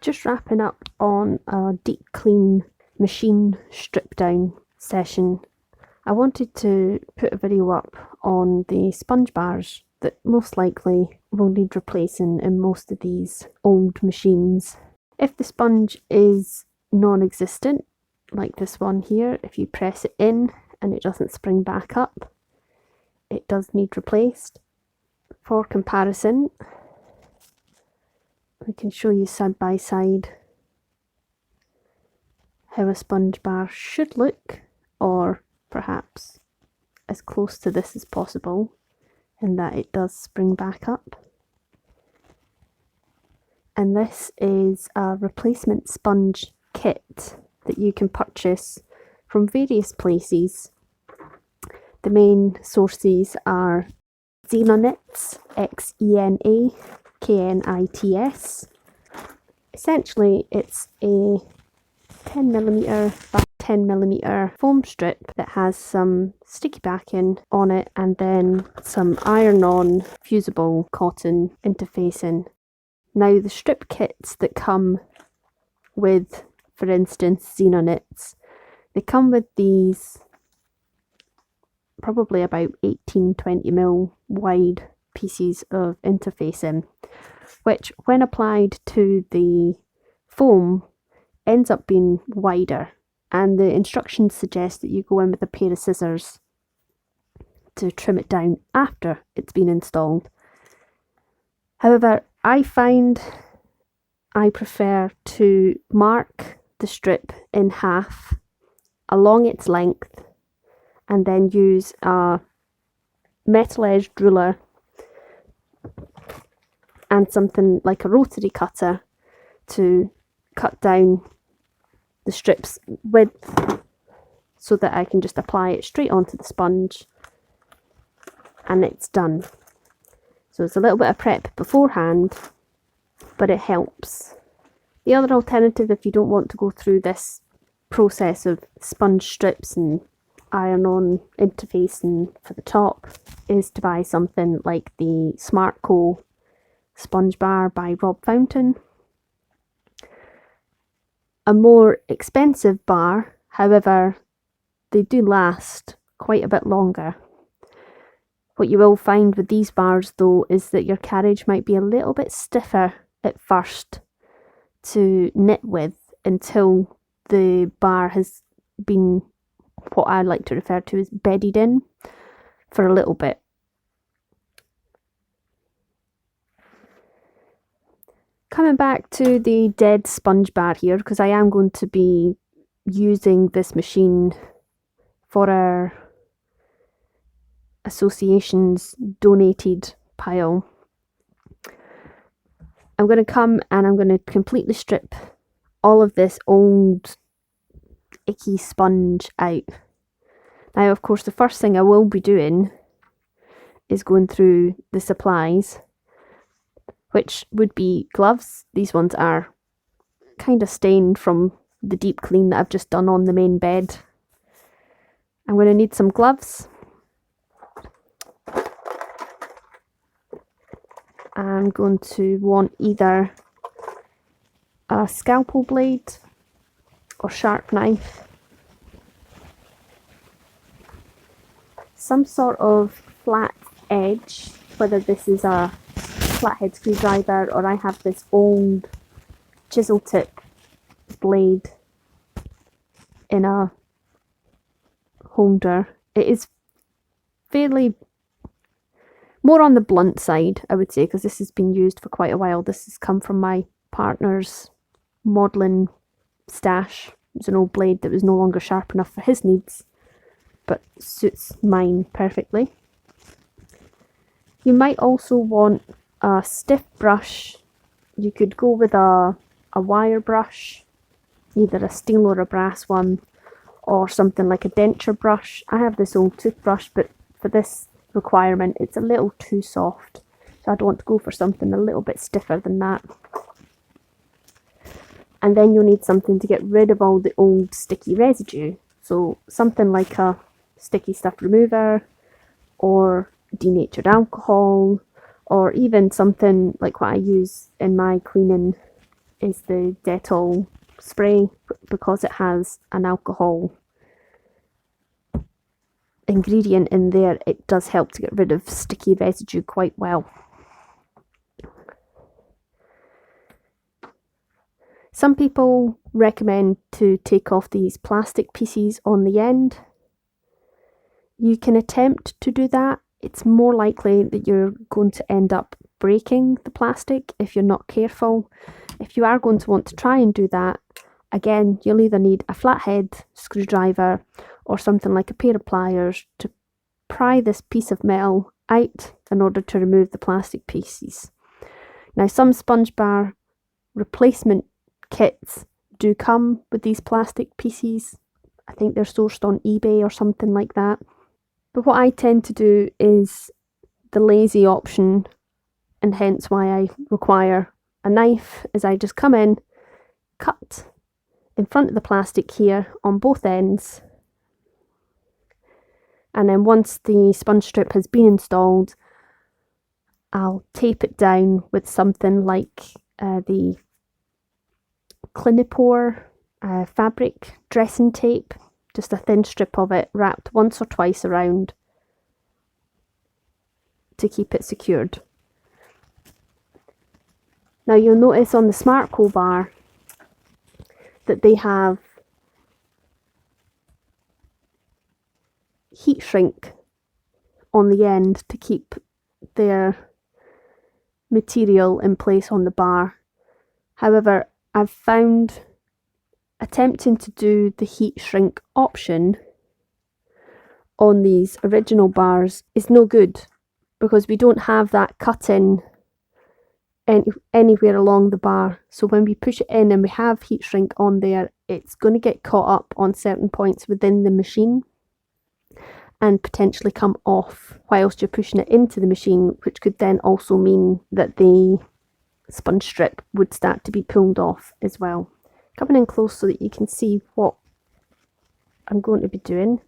Just wrapping up on a deep clean machine strip down session. I wanted to put a video up on the sponge bars that most likely will need replacing in most of these old machines. If the sponge is non-existent, like this one here, if you press it in and it doesn't spring back up, it does need replaced. For comparison, we can show you side by side how a sponge bar should look, or perhaps as close to this as possible, in that it does spring back up. And this is a replacement sponge kit that you can purchase from various places. The main sources are Xenonits, Xenaknits. Essentially, it's a 10mm by 10mm foam strip that has some sticky backing on it and then some iron-on fusible cotton interfacing. Now, the strip kits that come with, for instance, Xenonits, they come with these probably about 18-20mm wide pieces of interfacing, which when applied to the foam ends up being wider, and the instructions suggest that you go in with a pair of scissors to trim it down after it's been installed. However, I find I prefer to mark the strip in half along its length and then use a metal edged ruler and something like a rotary cutter to cut down the strip's width so that I can just apply it straight onto the sponge and it's done. So it's a little bit of prep beforehand, but it helps. The other alternative, if you don't want to go through this process of sponge strips and iron-on interfacing for the top, is to buy something like the Smart Co sponge bar by Rob Fountain. A more expensive bar, however, they do last quite a bit longer. What you will find with these bars though is that your carriage might be a little bit stiffer at first to knit with until the bar has been what I like to refer to as bedded in for a little bit. Coming back to the dead sponge bar here, because I am going to be using this machine for our association's donated pile. I'm going to come and I'm going to completely strip all of this old icky sponge out. Now, of course, the first thing I will be doing is going through the supplies, which would be gloves. These ones are kind of stained from the deep clean that I've just done on the main bed. I'm going to need some gloves. I'm going to want either a scalpel blade or sharp knife, some sort of flat edge, whether this is a flathead screwdriver or I have this old chisel tip blade in a holder. It is fairly more on the blunt side, I would say, because this has been used for quite a while. This has come from my partner's modelling stash. It was an old blade that was no longer sharp enough for his needs, but suits mine perfectly. You might also want a stiff brush. You could go with a wire brush, either a steel or a brass one, or something like a denture brush. I have this old toothbrush, but for this requirement it's a little too soft, So I'd want to go for something a little bit stiffer than that. And then you'll need something to get rid of all the old sticky residue. So something like a sticky stuff remover, or denatured alcohol, or even something like what I use in my cleaning is the Dettol spray, because it has an alcohol ingredient in there. It does help to get rid of sticky residue quite well. Some people recommend to take off these plastic pieces on the end. You can attempt to do that. It's more likely that you're going to end up breaking the plastic if you're not careful. If you are going to want to try and do that, again, you'll either need a flathead screwdriver or something like a pair of pliers to pry this piece of metal out in order to remove the plastic pieces. Now, some sponge bar replacement kits do come with these plastic pieces. I think they're sourced on eBay or something like that. But what I tend to do is the lazy option, and hence why I require a knife, is I just come in, cut in front of the plastic here on both ends, and then once the sponge strip has been installed, I'll tape it down with something like the Clinipour fabric dressing tape, just a thin strip of it wrapped once or twice around to keep it secured. Now you'll notice on the Smartco bar that they have heat shrink on the end to keep their material in place on the bar. However, I've found attempting to do the heat shrink option on these original bars is no good, because we don't have that cut in anywhere along the bar. So when we push it in and we have heat shrink on there, it's going to get caught up on certain points within the machine and potentially come off whilst you're pushing it into the machine, which could then also mean that the sponge strip would start to be pulled off as well. Coming in close so that you can see what I'm going to be doing.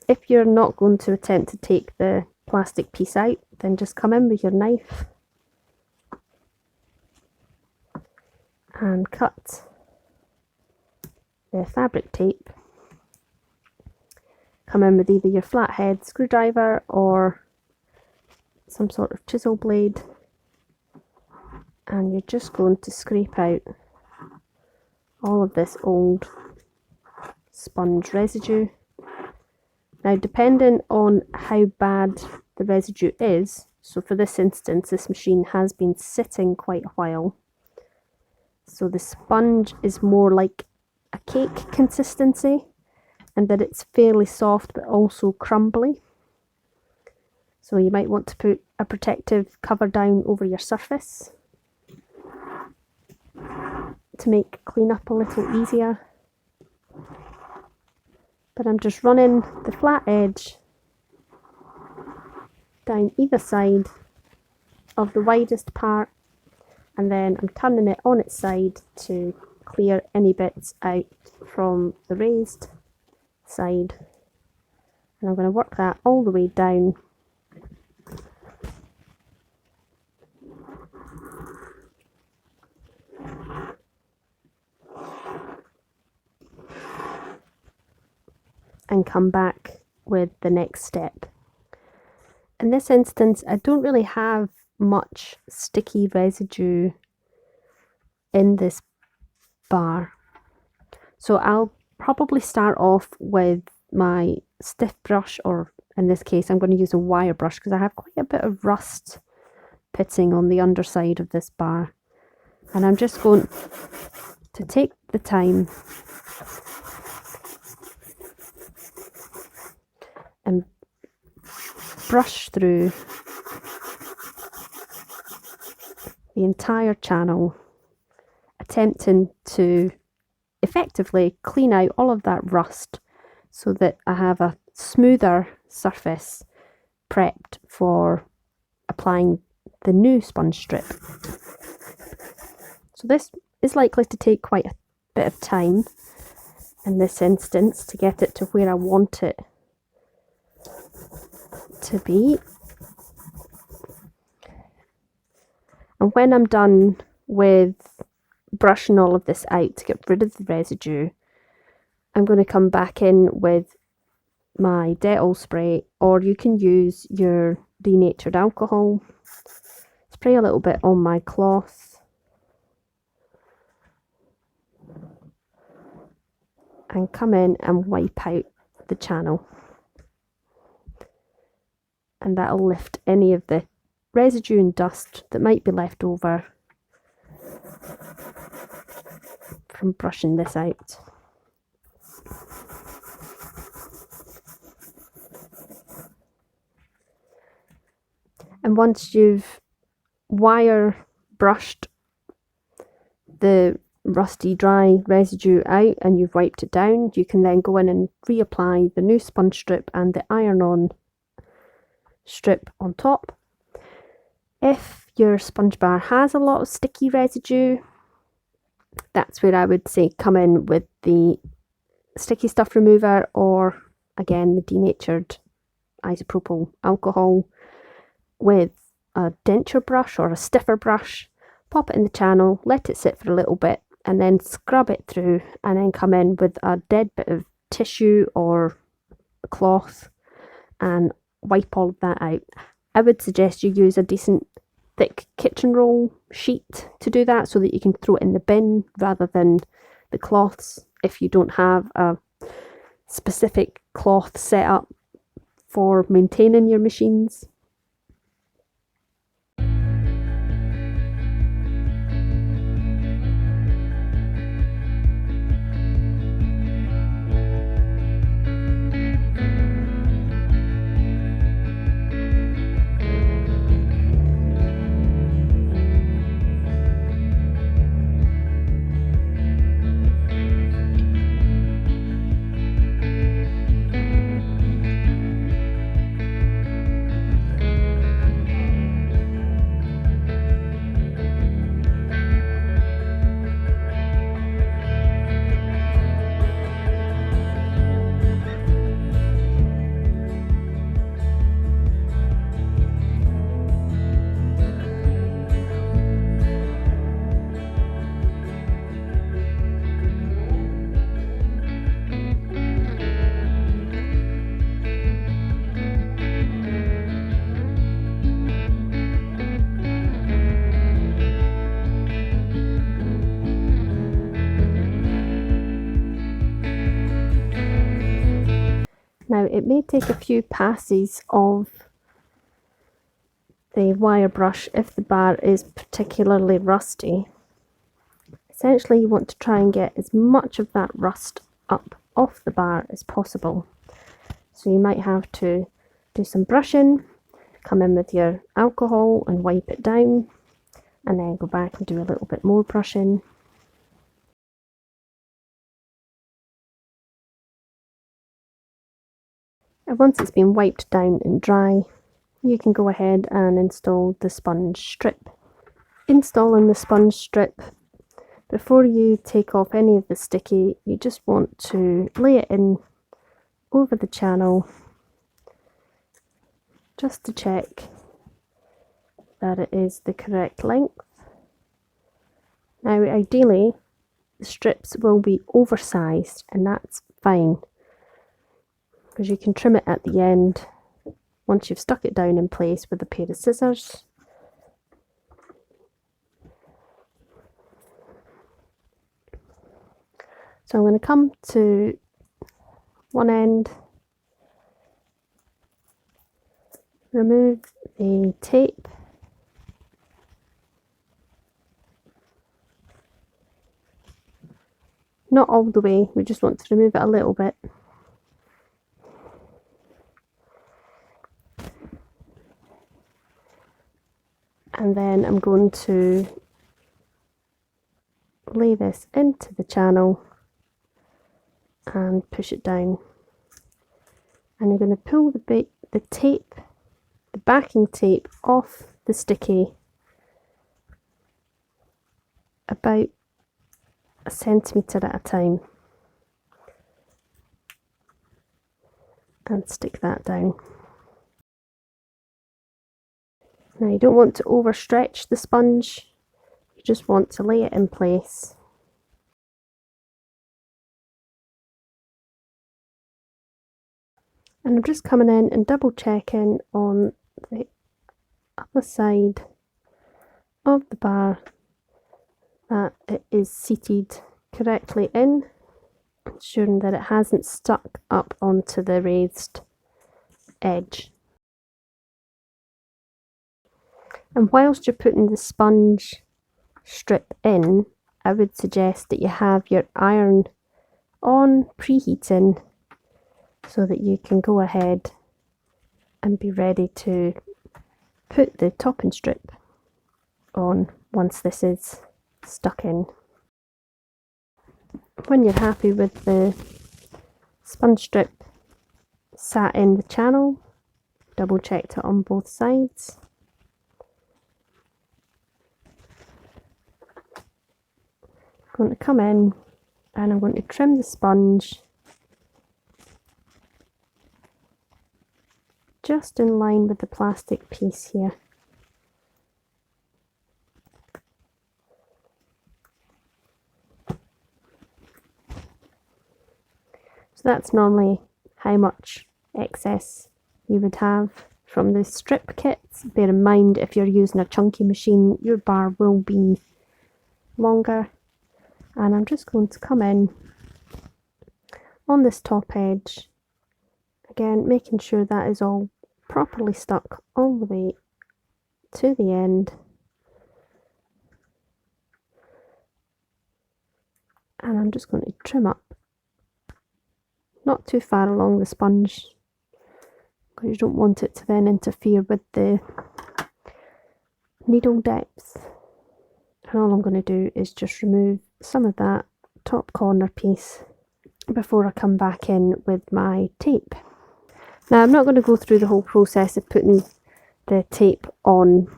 If you're not going to attempt to take the plastic piece out, then just come in with your knife and cut the fabric tape. Come in with either your flathead screwdriver or some sort of chisel blade, and you're just going to scrape out all of this old sponge residue. Now, depending on how bad the residue is, so for this instance, this machine has been sitting quite a while, so the sponge is more like a cake consistency, and that it's fairly soft but also crumbly. So you might want to put a protective cover down over your surface to make cleanup a little easier. But I'm just running the flat edge down either side of the widest part, and then I'm turning it on its side to clear any bits out from the raised side. And I'm going to work that all the way down and come back with the next step. In this instance, I don't really have much sticky residue in this bar, so I'll probably start off with my stiff brush, or in this case I'm going to use a wire brush because I have quite a bit of rust pitting on the underside of this bar, and I'm just going to take the time and brush through the entire channel, attempting to effectively clean out all of that rust so that I have a smoother surface prepped for applying the new sponge strip. So this is likely to take quite a bit of time in this instance to get it to where I want it to be. And when I'm done with brushing all of this out to get rid of the residue, I'm going to come back in with my Dettol spray, or you can use your denatured alcohol. Spray a little bit on my cloth and come in and wipe out the channel, and that'll lift any of the residue and dust that might be left over from brushing this out. And once you've wire brushed the rusty dry residue out and you've wiped it down, you can then go in and reapply the new sponge strip and the iron-on strip on top. If your sponge bar has a lot of sticky residue, that's where I would say come in with the sticky stuff remover, or again the denatured isopropyl alcohol with a denture brush or a stiffer brush. Pop it in the channel, let it sit for a little bit, and then scrub it through, and then come in with a dead bit of tissue or a cloth and wipe all of that out. I would suggest you use a decent thick kitchen roll sheet to do that, so that you can throw it in the bin rather than the cloths if you don't have a specific cloth set up for maintaining your machines. Now it may take a few passes of the wire brush if the bar is particularly rusty. Essentially you want to try and get as much of that rust up off the bar as possible. So you might have to do some brushing, come in with your alcohol and wipe it down, and then go back and do a little bit more brushing. And once it's been wiped down and dry, you can go ahead and install the sponge strip. Installing the sponge strip, before you take off any of the sticky, you just want to lay it in over the channel just to check that it is the correct length. Now ideally the strips will be oversized, and that's fine, because you can trim it at the end once you've stuck it down in place with a pair of scissors. So I'm going to come to one end, remove the tape, not all the way, we just want to remove it a little bit. And then I'm going to lay this into the channel and push it down. And you're going to pull the tape the backing tape off the sticky about a centimetre at a time and stick that down. Now you don't want to overstretch the sponge, you just want to lay it in place. And I'm just coming in and double checking on the other side of the bar that it is seated correctly in, ensuring that it hasn't stuck up onto the raised edge. And whilst you're putting the sponge strip in, I would suggest that you have your iron on, preheating, so that you can go ahead and be ready to put the topping strip on once this is stuck in. When you're happy with the sponge strip sat in the channel, double checked it on both sides. I'm going to come in and I'm going to trim the sponge just in line with the plastic piece here. So that's normally how much excess you would have from the strip kits. Bear in mind, if you're using a chunky machine, your bar will be longer. And I'm just going to come in on this top edge, again making sure that is all properly stuck all the way to the end. And I'm just going to trim up, not too far along the sponge, because you don't want it to then interfere with the needle depth. And all I'm going to do is just remove some of that top corner piece before I come back in with my tape. Now I'm not going to go through the whole process of putting the tape on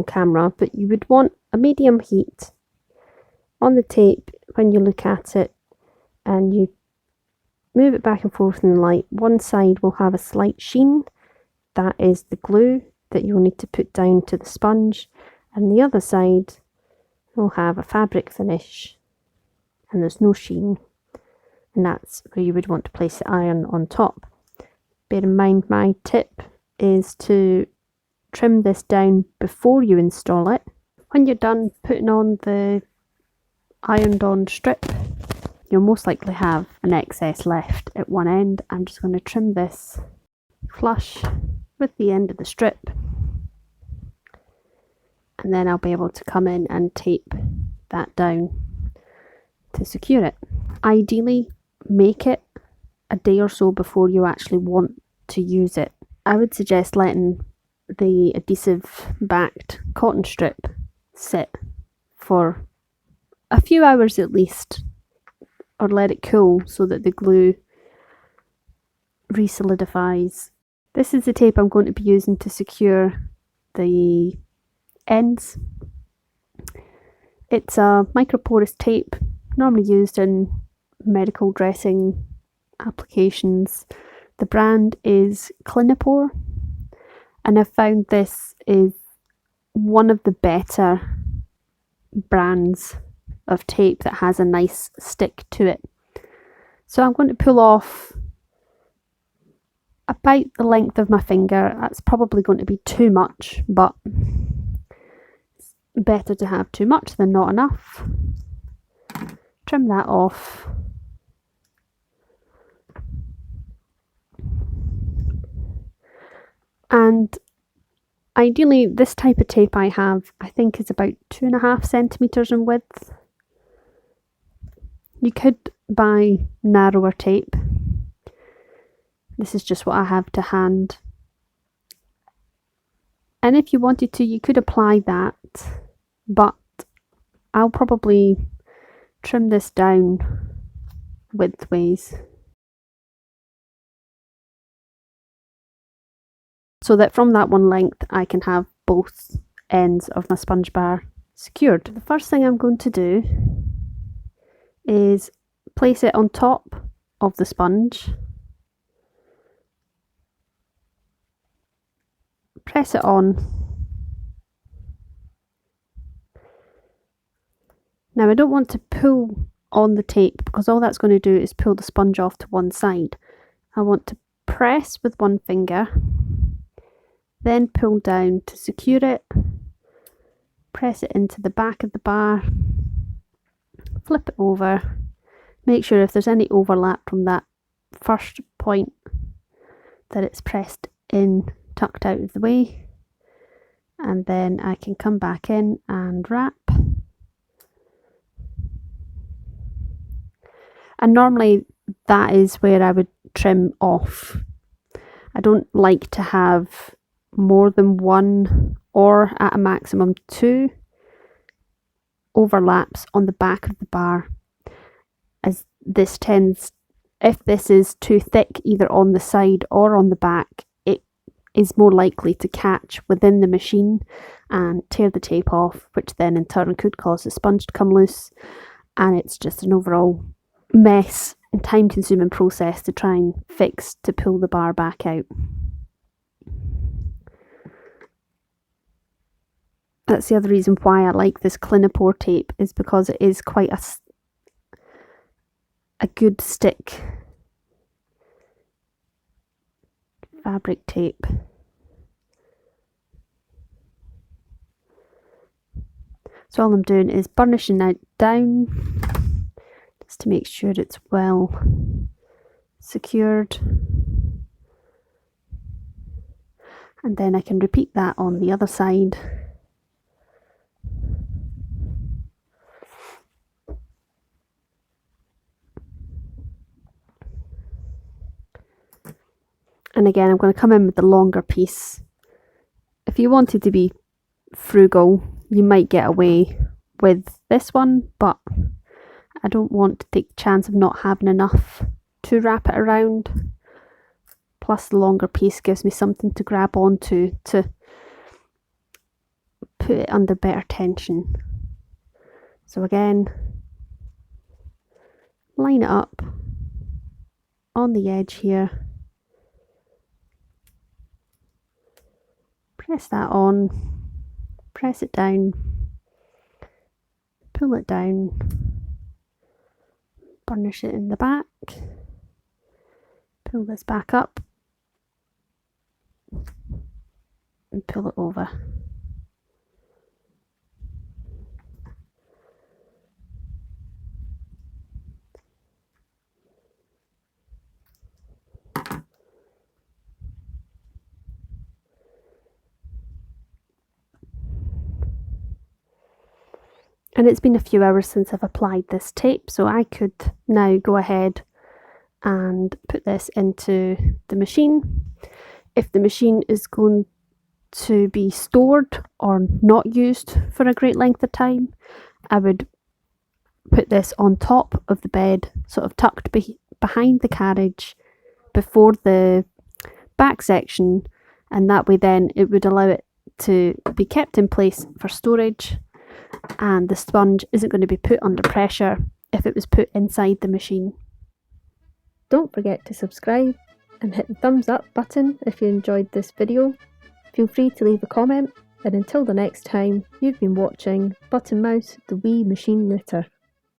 camera, but you would want a medium heat on the tape when you look at it and you move it back and forth in the light. One side will have a slight sheen, that is the glue that you'll need to put down to the sponge, and the other side will have a fabric finish and there's no sheen, and that's where you would want to place the iron on top. Bear in mind, my tip is to trim this down before you install it. When you're done putting on the ironed on strip, you'll most likely have an excess left at one end. I'm just going to trim this flush with the end of the strip, and then I'll be able to come in and tape that down to secure it. Ideally, make it a day or so before you actually want to use it. I would suggest letting the adhesive backed cotton strip sit for a few hours at least, or let it cool so that the glue re-solidifies. This is the tape I'm going to be using to secure the ends. It's a microporous tape, normally used in medical dressing applications. The brand is Clinipore, and I've found this is one of the better brands of tape that has a nice stick to it. So I'm going to pull off about the length of my finger. That's probably going to be too much, but it's better to have too much than not enough. Trim that off. And ideally, this type of tape I have, I think, is about 2.5 centimetres in width. You could buy narrower tape. This is just what I have to hand. And if you wanted to, you could apply that, but I'll probably trim this down width ways. so that from that one length I can have both ends of my sponge bar secured. The first thing I'm going to do is place it on top of the sponge, press it on. Now I don't want to pull on the tape because all that's going to do is pull the sponge off to one side. I want to press with one finger, then pull down to secure it, press it into the back of the bar, flip it over, make sure if there's any overlap from that first point that it's pressed in, tucked out of the way, and then I can come back in and wrap. And normally that is where I would trim off. I don't like to have more than one, or at a maximum 2 overlaps on the back of the bar, as this tends, if this is too thick either on the side or on the back, it is more likely to catch within the machine and tear the tape off, which then in turn could cause the sponge to come loose, and it's just an overall mess and time consuming process to try and fix to pull the bar back out. That's the other reason why I like this Clinipour tape, is because it is quite a good stick fabric tape. So all I'm doing is burnishing it down just to make sure it's well secured, and then I can repeat that on the other side. And again, I'm going to come in with the longer piece. If you wanted to be frugal, you might get away with this one, but I don't want to take the chance of not having enough to wrap it around. Plus the longer piece gives me something to grab onto to put it under better tension. So again, line it up on the edge here. Press that on, press it down, pull it down, burnish it in the back, pull this back up and pull it over. And it's been a few hours since I've applied this tape, so I could now go ahead and put this into the machine. If the machine is going to be stored or not used for a great length of time, I would put this on top of the bed, sort of tucked behind the carriage before the back section, and that way then it would allow it to be kept in place for storage, and the sponge isn't going to be put under pressure if it was put inside the machine. Don't forget to subscribe and hit the thumbs up button if you enjoyed this video. Feel free to leave a comment, and until the next time, you've been watching Button Mouse the Wee Machine Knitter.